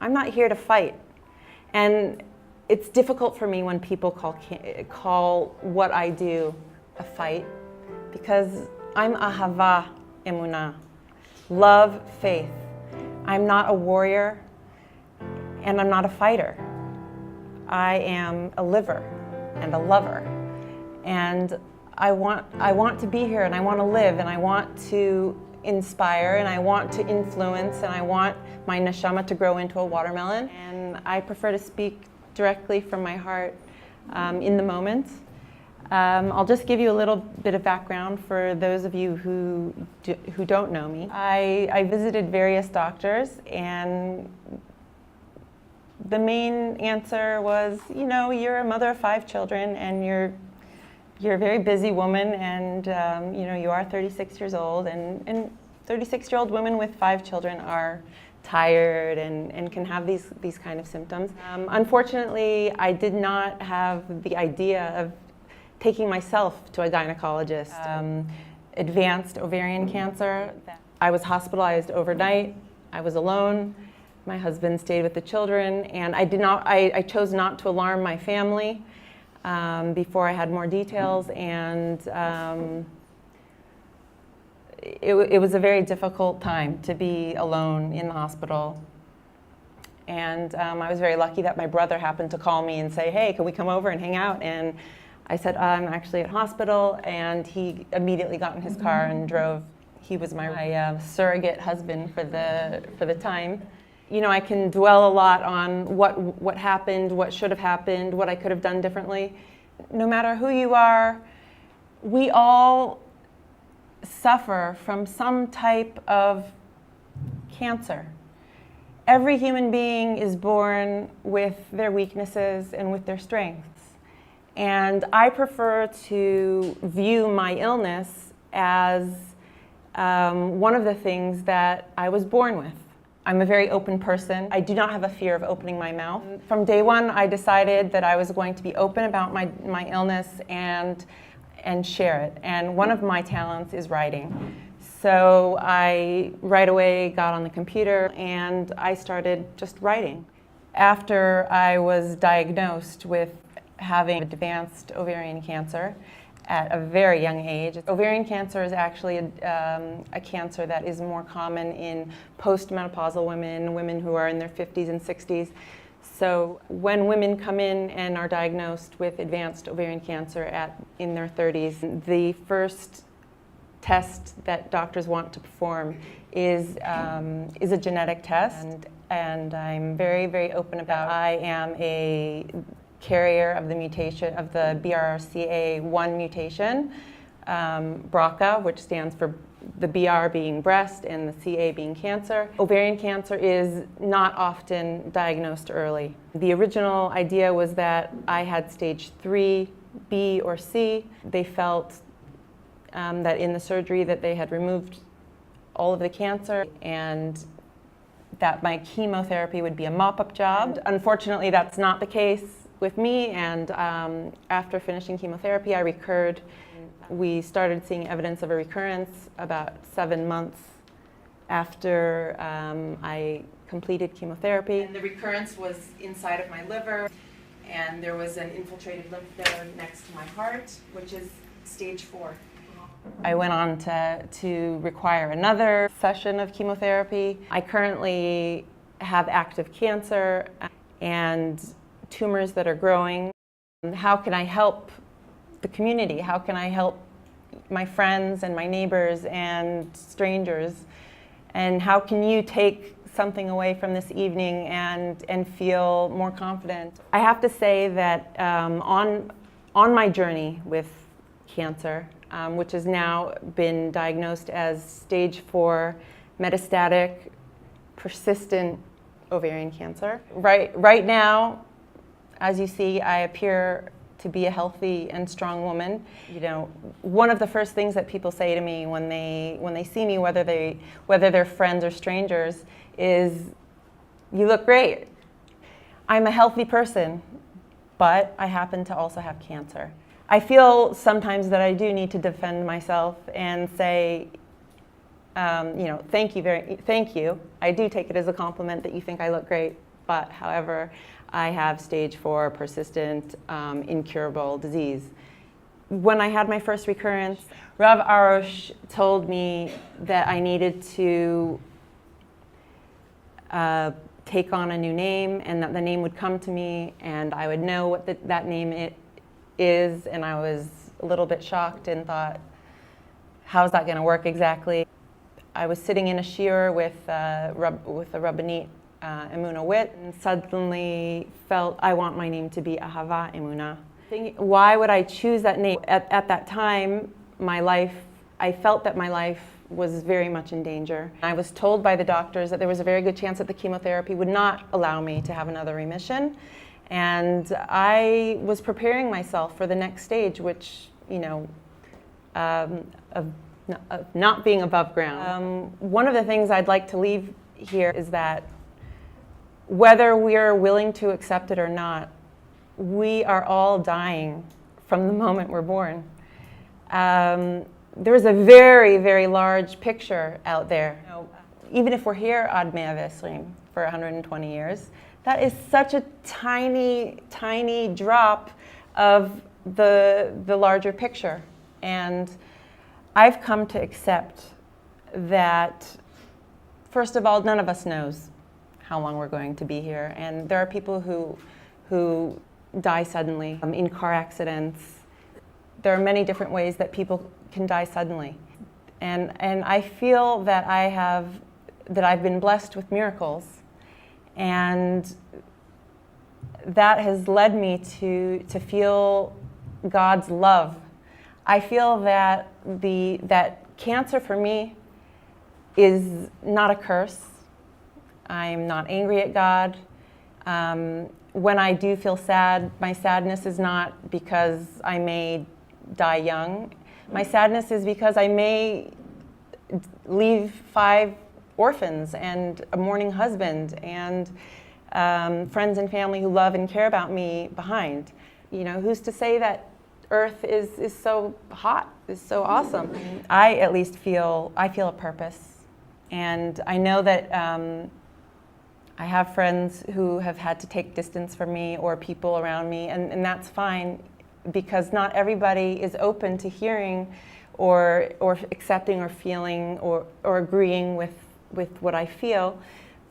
I'm not here to fight. And it's difficult for me when people call what I do a fight, because I'm Ahava, Emunah, love, faith. I'm not a warrior, and I'm not a fighter. I am a liver and a lover. And I want to be here, and I want to live, and I want to inspire, and I want to influence, and I want my neshama to grow into a watermelon. And I prefer to speak directly from my heart in the moment. I'll just give you a little bit of background for those of you who don't know me. I visited various doctors, and the main answer was, you're a mother of 5 children, and you're a very busy woman, and you are 36 years old, and 36-year-old women with 5 children are tired and can have these kind of symptoms. Unfortunately, I did not have the idea of taking myself to a gynecologist. Advanced ovarian cancer. I was hospitalized overnight. I was alone. My husband stayed with the children, and I chose not to alarm my family before I had more details, and it was a very difficult time to be alone in the hospital. And I was very lucky that my brother happened to call me and say, hey, can we come over and hang out? And I said, I'm actually at hospital, and he immediately got in his car and drove. He was my surrogate husband for the time. I can dwell a lot on what happened, what should have happened, what I could have done differently. No matter who you are, we all suffer from some type of cancer. Every human being is born with their weaknesses and with their strengths. And I prefer to view my illness as one of the things that I was born with. I'm a very open person. I do not have a fear of opening my mouth. From day one, I decided that I was going to be open about my illness and share it. And one of my talents is writing. So I right away got on the computer and I started just writing. After I was diagnosed with having advanced ovarian cancer at a very young age. Ovarian cancer is actually a cancer that is more common in postmenopausal women who are in their 50s and 60s. So when women come in and are diagnosed with advanced ovarian cancer in their 30s, the first test that doctors want to perform is a genetic test, and I'm very, very open about it. I am a carrier of the mutation of the BRCA1 mutation, BRCA, which stands for the BR being breast and the CA being cancer. Ovarian cancer is not often diagnosed early. The original idea was that I had stage 3, B, or C. They felt that in the surgery that they had removed all of the cancer and that my chemotherapy would be a mop-up job. Unfortunately, that's not the case with me, and after finishing chemotherapy, I recurred. We started seeing evidence of a recurrence about 7 months after I completed chemotherapy. And the recurrence was inside of my liver, and there was an infiltrated lymph node next to my heart, which is stage 4. I went on to require another session of chemotherapy. I currently have active cancer and tumors that are growing. How can I help the community? How can I help my friends and my neighbors and strangers? And how can you take something away from this evening and feel more confident? I have to say that on my journey with cancer, which has now been diagnosed as stage 4 metastatic persistent ovarian cancer. Right now, as you see, I appear to be a healthy and strong woman. One of the first things that people say to me when they see me, whether they're friends or strangers, is, "You look great." I'm a healthy person, but I happen to also have cancer. I feel sometimes that I do need to defend myself and say, thank you. I do take it as a compliment that you think I look great. but however, I have stage 4 persistent incurable disease. When I had my first recurrence, Rav Arosh told me that I needed to take on a new name, and that the name would come to me and I would know what that name is, and I was a little bit shocked and thought, how's that going to work exactly? I was sitting in a shiur with the Rabbanit Emunah Witt, and suddenly felt I want my name to be Ahava Emunah. Why would I choose that name? At that time, I felt that my life was very much in danger. I was told by the doctors that there was a very good chance that the chemotherapy would not allow me to have another remission. And I was preparing myself for the next stage, which, of not being above ground. One of the things I'd like to leave here is that whether we're willing to accept it or not, we are all dying from the moment we're born. There's a very, very large picture out there. Even if we're here ad 120 for 120 years, that is such a tiny, tiny drop of the larger picture. And I've come to accept that, first of all, none of us knows how long we're going to be here. And there are people who die suddenly in car accidents. There are many different ways that people can die suddenly. And I feel that I've been blessed with miracles. And that has led me to feel God's love. I feel that that cancer for me is not a curse. I'm not angry at God. When I do feel sad, my sadness is not because I may die young. My sadness is because I may leave 5 orphans and a mourning husband and friends and family who love and care about me behind. Who's to say that Earth is so hot, is so awesome? I at least feel a purpose, and I know that I have friends who have had to take distance from me, or people around me, and that's fine, because not everybody is open to hearing or accepting or feeling or agreeing with what I feel.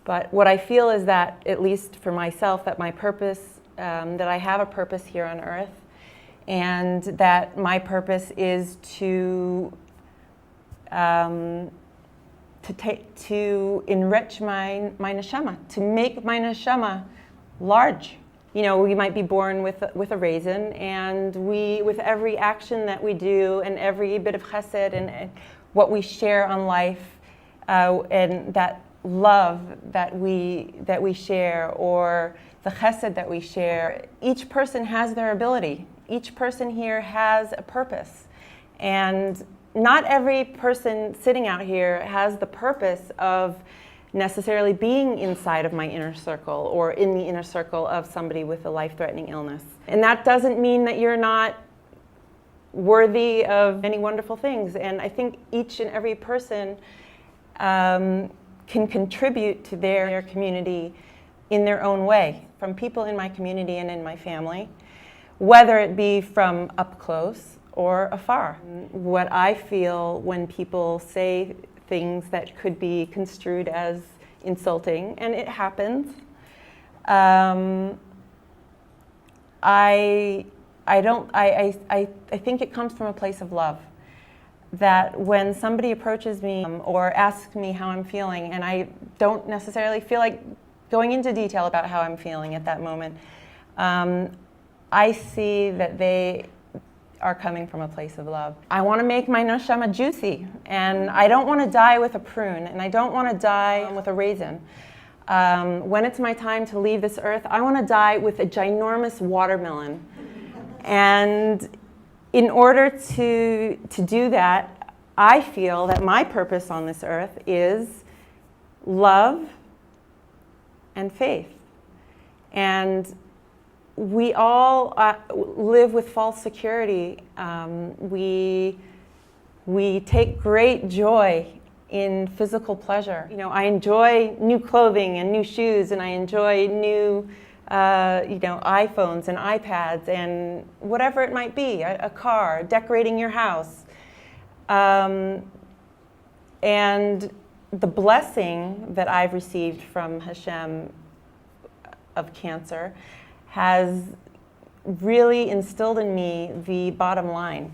But what I feel is that, at least for myself, that my purpose, that I have a purpose here on earth, and that my purpose is to enrich my neshama, to make my neshama large. We might be born with a raisin, and with every action that we do, and every bit of chesed, and what we share on life, and that love that we share, or the chesed that we share, each person has their ability. Each person here has a purpose, and not every person sitting out here has the purpose of necessarily being inside of my inner circle or in the inner circle of somebody with a life-threatening illness. And that doesn't mean that you're not worthy of many wonderful things. And I think each and every person can contribute to their community in their own way, from people in my community and in my family, whether it be from up close or afar. What I feel when people say things that could be construed as insulting, and it happens, I think it comes from a place of love. That when somebody approaches me or asks me how I'm feeling, and I don't necessarily feel like going into detail about how I'm feeling at that moment, I see that they are coming from a place of love. I want to make my neshama juicy, and I don't want to die with a prune, and I don't want to die with a raisin. When it's my time to leave this earth, I want to die with a ginormous watermelon. And in order to do that, I feel that my purpose on this earth is love and faith. And we all live with false security. We take great joy in physical pleasure. I enjoy new clothing and new shoes, and I enjoy new iPhones and iPads and whatever it might be, a car, decorating your house. And the blessing that I've received from Hashem of cancer has really instilled in me the bottom line.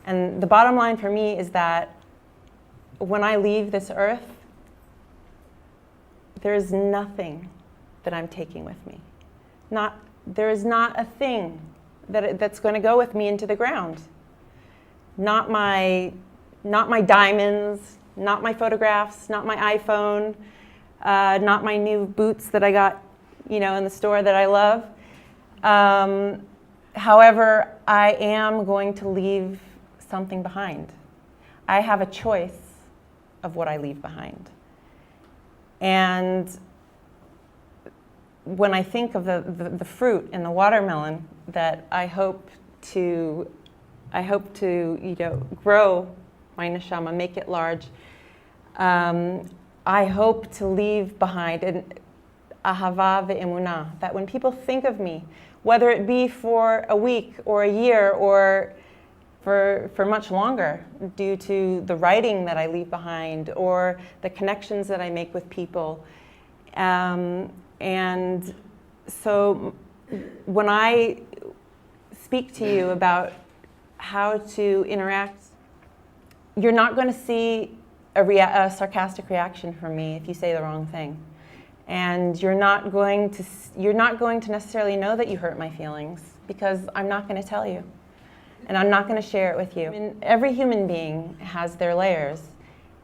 And the bottom line for me is that when I leave this earth, there is nothing that I'm taking with me. There is not a thing that's going to go with me into the ground. Not my diamonds, not my photographs, not my iPhone, not my new boots that I got, in the store that I love. However, I am going to leave something behind. I have a choice of what I leave behind. And when I think of the fruit and the watermelon that I hope to grow my neshama, make it large, I hope to leave behind an Ahava Emunah, that when people think of me, whether it be for a week or a year or for much longer, due to the writing that I leave behind or the connections that I make with people. And so when I speak to you about how to interact, you're not going to see a sarcastic reaction from me if you say the wrong thing. And you're not going to necessarily know that you hurt my feelings, because I'm not going to tell you. And I'm not going to share it with you. And every human being has their layers,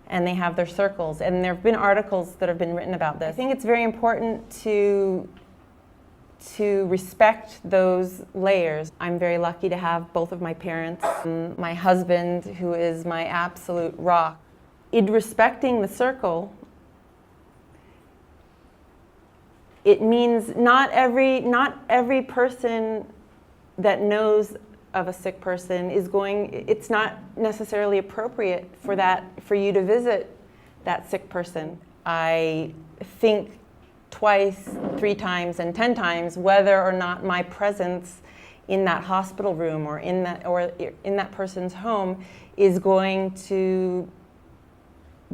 and they have their circles. And there have been articles that have been written about this. I think it's very important to respect those layers. I'm very lucky to have both of my parents, my husband, who is my absolute rock. In respecting the circle, it means not every person that knows of a sick person it's not necessarily appropriate for you to visit that sick person. I think twice, 3 times, and 10 times whether or not my presence in that hospital room or in that person's home is going to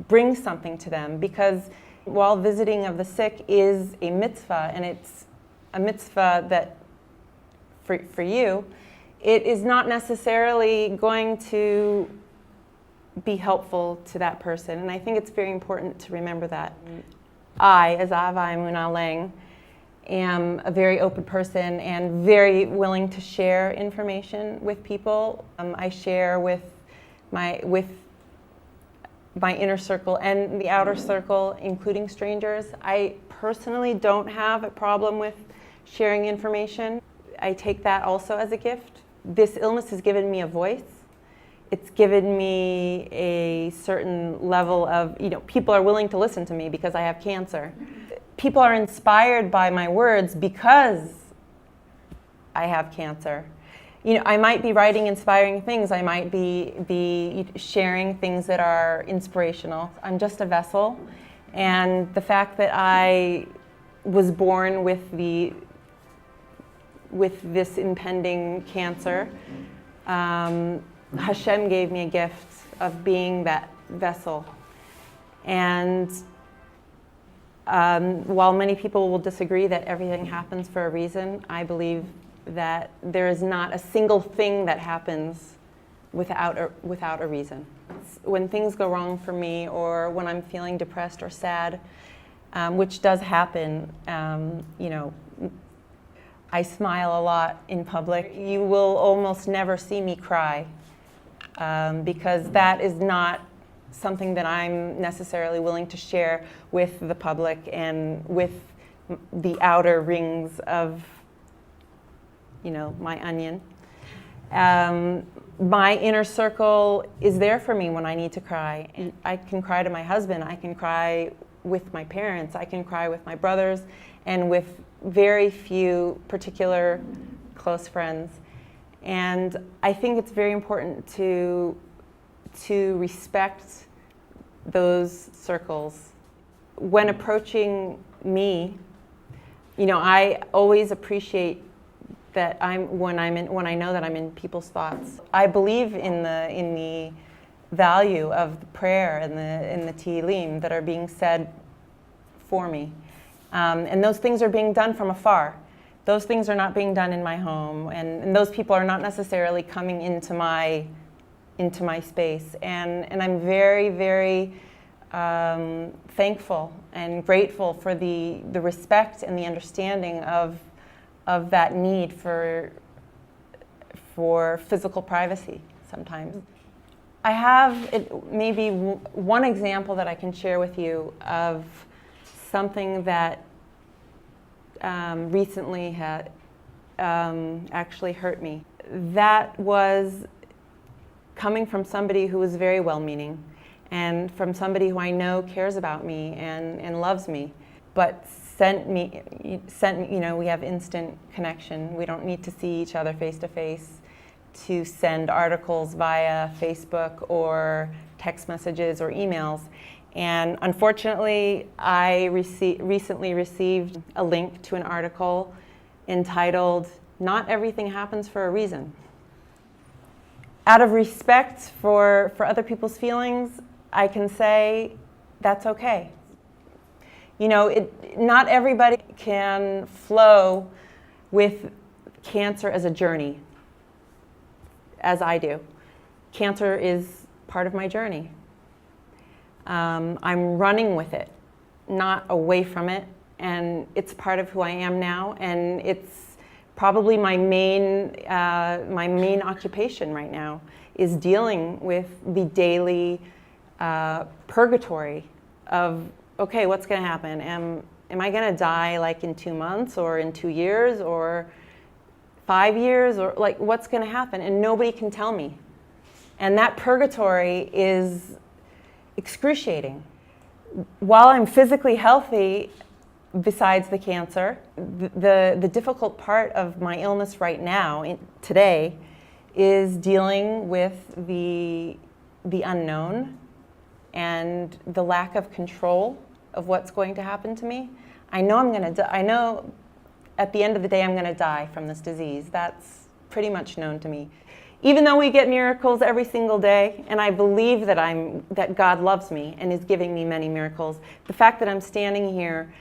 bring something to them, because while visiting of the sick is a mitzvah, and it's a mitzvah that for you, it is not necessarily going to be helpful to that person. And I think it's very important to remember that. I, as Ahava Emunah Lang, am a very open person and very willing to share information with people. I share with my inner circle and the outer circle, including strangers. I personally don't have a problem with sharing information. I take that also as a gift. This illness has given me a voice. It's given me a certain level of, people are willing to listen to me because I have cancer. People are inspired by my words because I have cancer. I might be writing inspiring things. I might be sharing things that are inspirational. I'm just a vessel. And the fact that I was born with this impending cancer, Hashem gave me a gift of being that vessel. And while many people will disagree that everything happens for a reason, I believe that there is not a single thing that happens without a reason. When things go wrong for me, or when I'm feeling depressed or sad, which does happen, I smile a lot in public. You will almost never see me cry, because that is not something that I'm necessarily willing to share with the public and with the outer rings of my onion. My inner circle is there for me when I need to cry. And I can cry to my husband, I can cry with my parents, I can cry with my brothers, and with very few particular close friends. And I think it's very important to respect those circles. When approaching me, I always appreciate that when I know that I'm in people's thoughts. I believe in the value of the prayer and the Tehillim that are being said for me. And those things are being done from afar. Those things are not being done in my home, and those people are not necessarily coming into my space. And I'm very, very thankful and grateful for the respect and the understanding of that need for physical privacy sometimes. I have maybe one example that I can share with you of something that recently had actually hurt me. That was coming from somebody who was very well-meaning and from somebody who I know cares about me and loves me, but we have instant connection. We don't need to see each other face to face to send articles via Facebook or text messages or emails. And unfortunately, I recently received a link to an article entitled, "Not Everything Happens for a Reason." Out of respect for other people's feelings, I can say that's okay. Not everybody can flow with cancer as a journey, as I do. Cancer is part of my journey. I'm running with it, not away from it, and it's part of who I am now, and it's probably my main occupation right now is dealing with the daily purgatory of, okay, what's going to happen? Am I going to die like in 2 months or in 2 years or 5 years, or like what's going to happen? And nobody can tell me. And that purgatory is excruciating. While I'm physically healthy, besides the cancer, the difficult part of my illness right now, today, is dealing with the unknown and the lack of control of what's going to happen to me. I know I'm going to. I know at the end of the day I'm going to die from this disease. That's pretty much known to me. Even though we get miracles every single day, and I believe that God loves me and is giving me many miracles, the fact that I'm standing here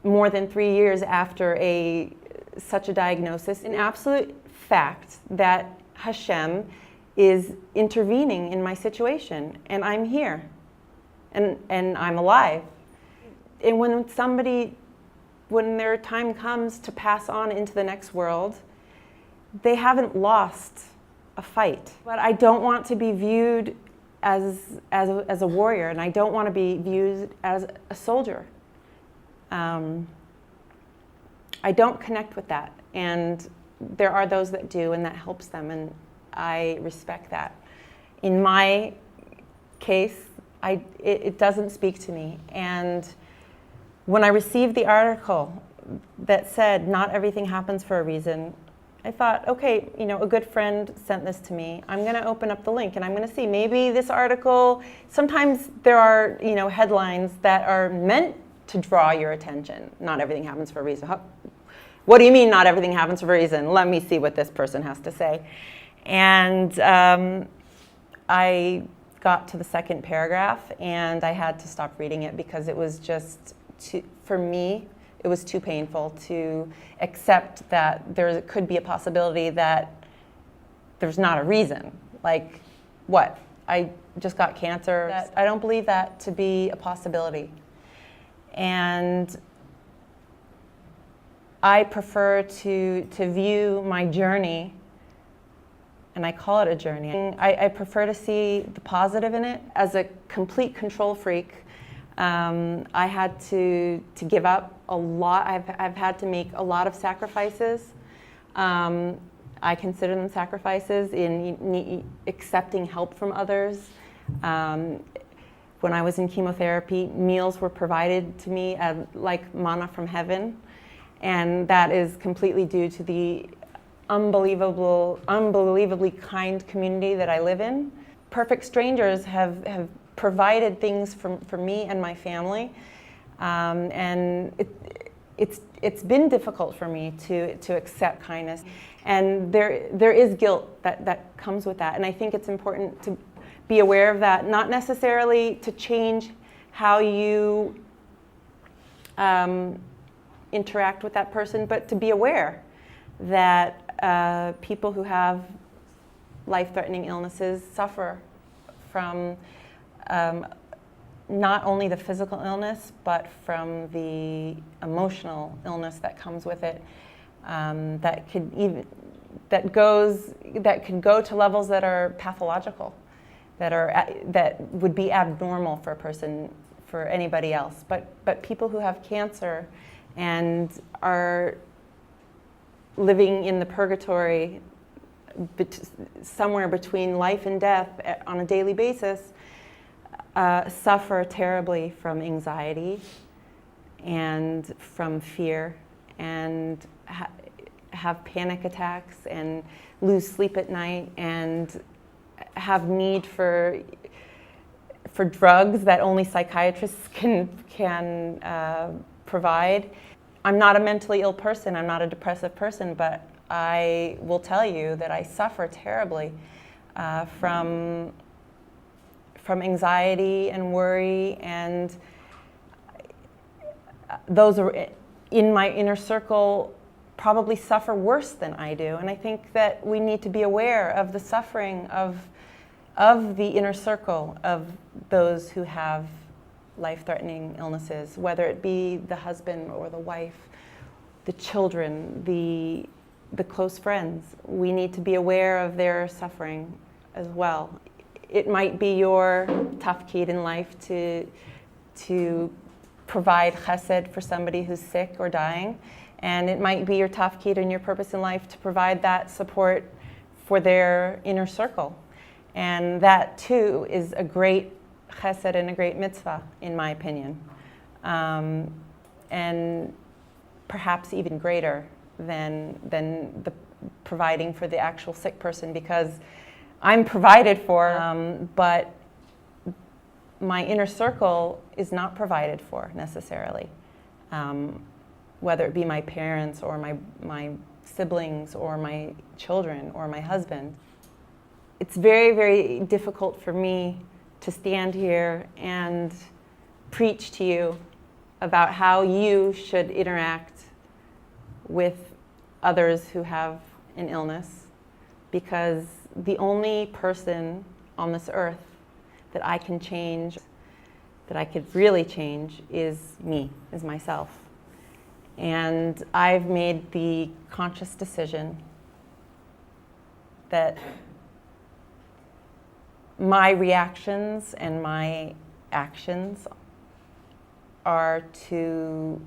more than 3 years after such a diagnosis, an absolute fact that Hashem is intervening in my situation, and I'm here, and I'm alive. And when their time comes to pass on into the next world, they haven't lost a fight. But I don't want to be viewed as a warrior, and I don't want to be viewed as a soldier. I don't connect with that, and there are those that do, and that helps them, and I respect that. In my case, it doesn't speak to me. And when I received the article that said, "Not everything happens for a reason," I thought, okay, a good friend sent this to me. I'm going to open up the link and I'm going to see. Maybe this article, sometimes there are, headlines that are meant to draw your attention. Not everything happens for a reason. What do you mean not everything happens for a reason? Let me see what this person has to say. And I got to the second paragraph and I had to stop reading it because it was just for me, it was too painful to accept that there could be a possibility that there's not a reason. Like, what? I just got cancer? I don't believe that to be a possibility. And I prefer to view my journey, and I call it a journey. I prefer to see the positive in it. As a complete control freak, I had to give up a lot. I've had to make a lot of sacrifices. I consider them sacrifices in accepting help from others. When I was in chemotherapy, meals were provided to me like manna from heaven, and that is completely due to the unbelievably kind community that I live in. Perfect strangers have provided things for me and my family, and it's been difficult for me to accept kindness, and there is guilt that comes with that, and I think it's important to be aware of that, not necessarily to change how you interact with that person, but to be aware that people who have life-threatening illnesses suffer from not only the physical illness, but from the emotional illness that comes with it, that could go to levels that are pathological, that would be abnormal for a person, for anybody else. But people who have cancer and are living in the purgatory somewhere between life and death on a daily basis suffer terribly from anxiety and from fear, and have panic attacks and lose sleep at night and have need for drugs that only psychiatrists can provide. I'm not a mentally ill person, I'm not a depressive person, but I will tell you that I suffer terribly from anxiety and worry, and those are in my inner circle probably suffer worse than I do. And I think that we need to be aware of the suffering of the inner circle of those who have life-threatening illnesses, whether it be the husband or the wife, the children, the close friends. We need to be aware of their suffering as well. It might be your tafkid in life to provide chesed for somebody who's sick or dying, and it might be your tafkid and your purpose in life to provide that support for their inner circle. And that too is a great chesed and a great mitzvah, in my opinion, and perhaps even greater than the providing for the actual sick person, because I'm provided for, but my inner circle is not provided for necessarily, whether it be my parents or my siblings or my children or my husband. It's very, very difficult for me to stand here and preach to you about how you should interact with others who have an illness, because the only person on this earth that I can change, that I could really change, is me, is myself. And I've made the conscious decision that my reactions and my actions are to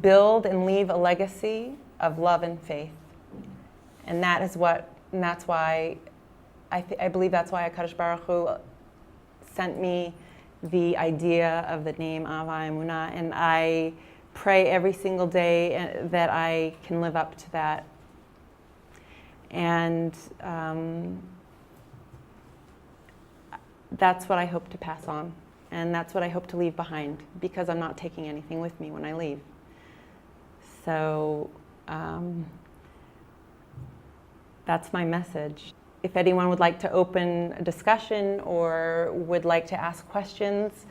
build and leave a legacy of love and faith. And that's why I believe that's why HaKadosh Baruch Hu sent me the idea of the name Ahava Emunah, and I pray every single day that I can live up to that. And that's what I hope to pass on, and that's what I hope to leave behind, because I'm not taking anything with me when I leave. So that's my message. If anyone would like to open a discussion or would like to ask questions,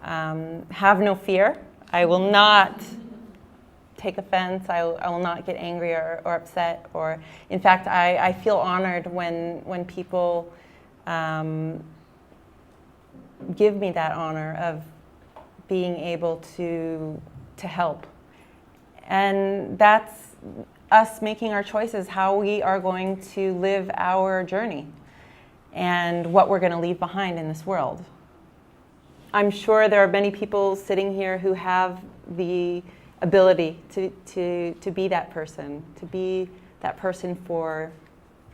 have no fear. I will not take offense. I will not get angry or upset. Or, in fact, I feel honored when people give me that honor of being able to help. And that's us making our choices, how we are going to live our journey and what we're going to leave behind in this world. I'm sure there are many people sitting here who have the ability to be that person, for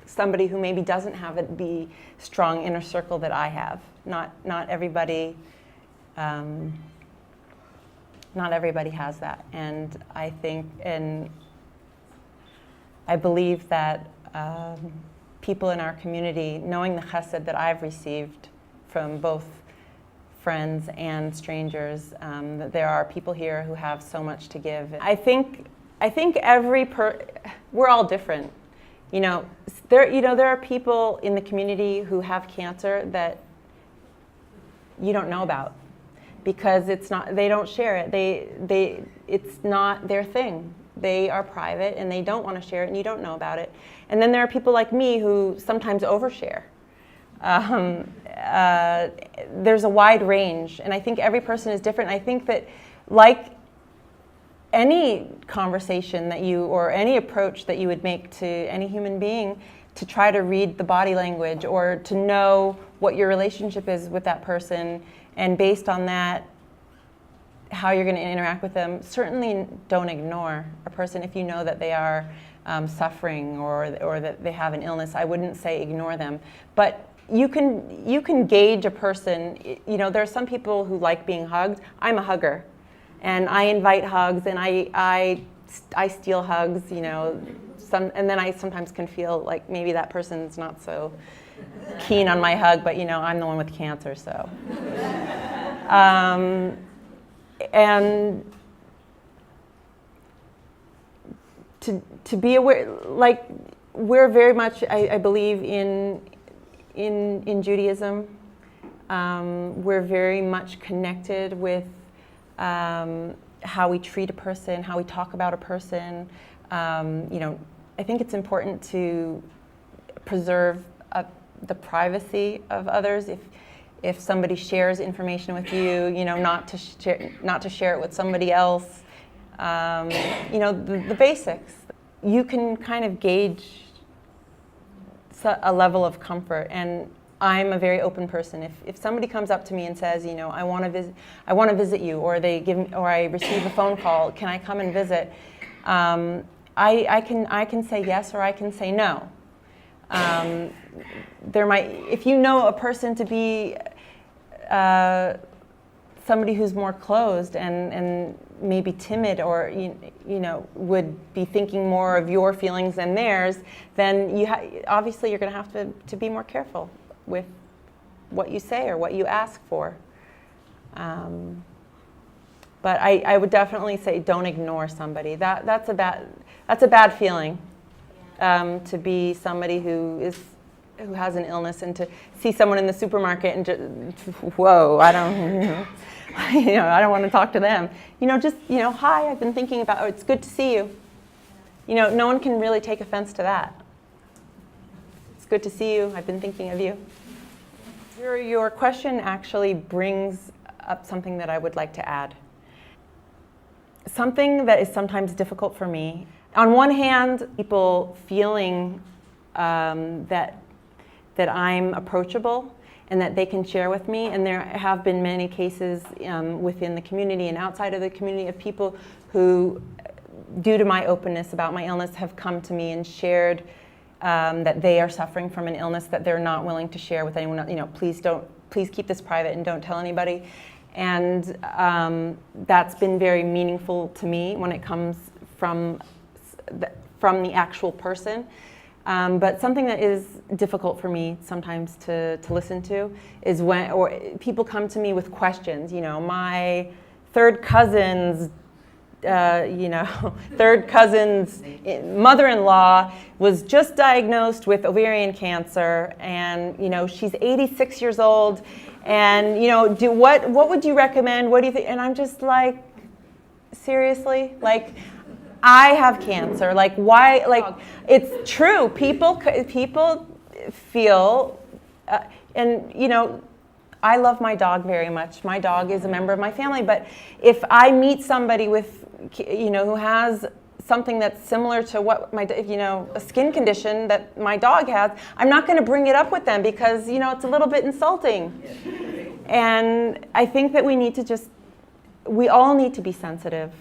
somebody who maybe doesn't have the strong inner circle that I have. Not everybody has that, and I think, and I believe that people in our community, knowing the chesed that I've received from both friends and strangers, that there are people here who have so much to give. I think we're all different. There are people in the community who have cancer that you don't know about because they don't share it. It's not their thing. They are private and they don't want to share it and you don't know about it. And then there are people like me who sometimes overshare. There's a wide range, and I think every person is different. I think that, like any conversation or any approach that you would make to any human being, to try to read the body language or to know what your relationship is with that person, and based on that, how you're going to interact with them. Certainly don't ignore a person if you know that they are suffering or that they have an illness. I wouldn't say ignore them, but you can gauge a person. There are some people who like being hugged. I'm a hugger, and I invite hugs, and I steal hugs. And then I sometimes can feel like maybe that person's not so keen on my hug, but I'm the one with cancer, so. And to be aware, like we're very much, I believe in Judaism. We're very much connected with how we treat a person, how we talk about a person. I think it's important to preserve the privacy of others. If somebody shares information with you, not to share it with somebody else. The basics. You can kind of gauge a level of comfort, and I'm a very open person. If somebody comes up to me and says, I want to visit you, or I receive a phone call, can I come and visit? I can say yes, or I can say no. If you know a person to be somebody who's more closed and maybe timid, or would be thinking more of your feelings than theirs, then obviously you're going to have to be more careful with what you say or what you ask for. But I would definitely say don't ignore somebody. That's a bad feeling. To be somebody who has an illness, and to see someone in the supermarket and just, whoa, I don't want to talk to them. Hi, I've been thinking about, it's good to see you. No one can really take offense to that. It's good to see you, I've been thinking of you. Your question actually brings up something that I would like to add. Something that is sometimes difficult for me. On one hand, people feeling that I'm approachable and that they can share with me, and there have been many cases within the community and outside of the community of people who, due to my openness about my illness, have come to me and shared that they are suffering from an illness that they're not willing to share with anyone else. Please keep this private and don't tell anybody. And that's been very meaningful to me when it comes from the actual person. But something that is difficult for me sometimes to listen to is when people come to me with questions. My third cousin's mother-in-law was just diagnosed with ovarian cancer, and she's 86 years old, and what would you recommend? What do you think? And I'm just like, seriously, like, I have cancer. Like, why? Like, it's true. People feel, and I love my dog very much. My dog is a member of my family. But if I meet somebody with, who has something that's similar to what a skin condition that my dog has, I'm not going to bring it up with them because it's a little bit insulting. And I think that we all need to be sensitive,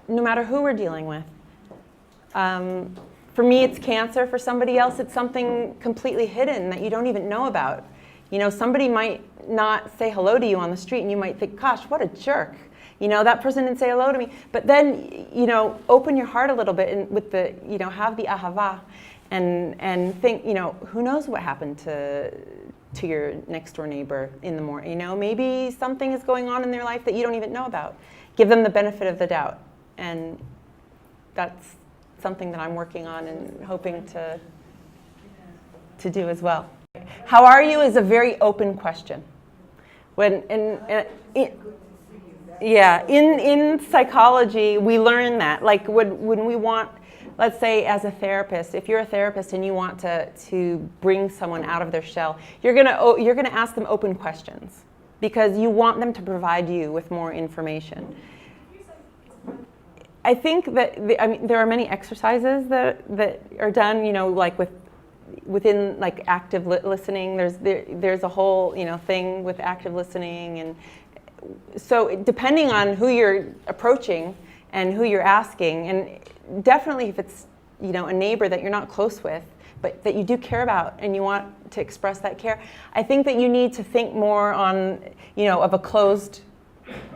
no matter who we're dealing with. For me, it's cancer. For somebody else, it's something completely hidden that you don't even know about. Somebody might not say hello to you on the street, and you might think, gosh, what a jerk. That person didn't say hello to me. But then, open your heart a little bit and have the Ahava, and think, who knows what happened to your next door neighbor in the morning. Maybe something is going on in their life that you don't even know about. Give them the benefit of the doubt. And that's something that I'm working on and hoping to do as well. How are you is a very open question. In psychology, we learn that. Like when we want, let's say as a therapist, if you're a therapist and you want to bring someone out of their shell, you're gonna ask them open questions because you want them to provide you with more information. I think that there are many exercises that are done, like within like active listening. There's a whole thing with active listening, and so depending on who you're approaching and who you're asking, and definitely if it's a neighbor that you're not close with but that you do care about and you want to express that care, I think that you need to think more on of a closed.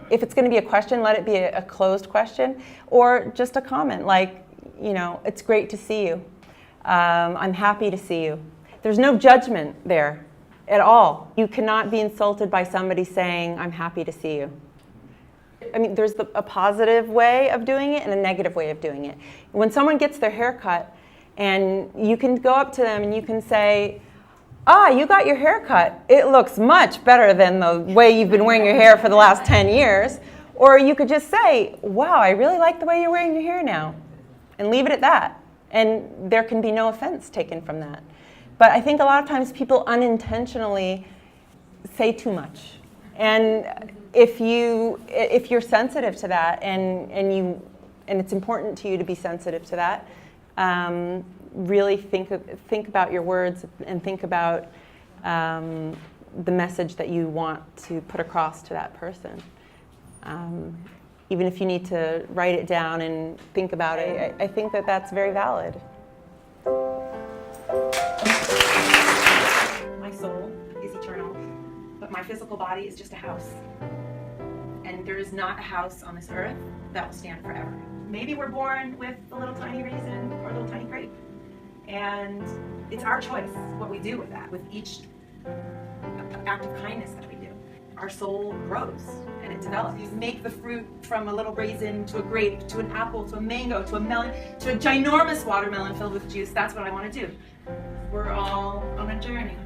If it's going to be a question, let it be a closed question, or just a comment like, it's great to see you. I'm happy to see you. There's no judgment there at all. You cannot be insulted by somebody saying, I'm happy to see you. There's a positive way of doing it and a negative way of doing it. When someone gets their hair cut, and you can go up to them and you can say, you got your hair cut. It looks much better than the way you've been wearing your hair for the last 10 years. Or you could just say, wow, I really like the way you're wearing your hair now. And leave it at that. And there can be no offense taken from that. But I think a lot of times people unintentionally say too much. And if you're sensitive to that and it's important to you to be sensitive to that, really think about your words and think about the message that you want to put across to that person. Even if you need to write it down and think about it, I think that that's very valid. My soul is eternal, but my physical body is just a house. And there is not a house on this earth that will stand forever. Maybe we're born with a little tiny raisin or a little tiny grape. And it's our choice what we do with that, with each act of kindness that we do. Our soul grows and it develops. You make the fruit from a little raisin to a grape, to an apple, to a mango, to a melon, to a ginormous watermelon filled with juice. That's what I want to do. We're all on a journey.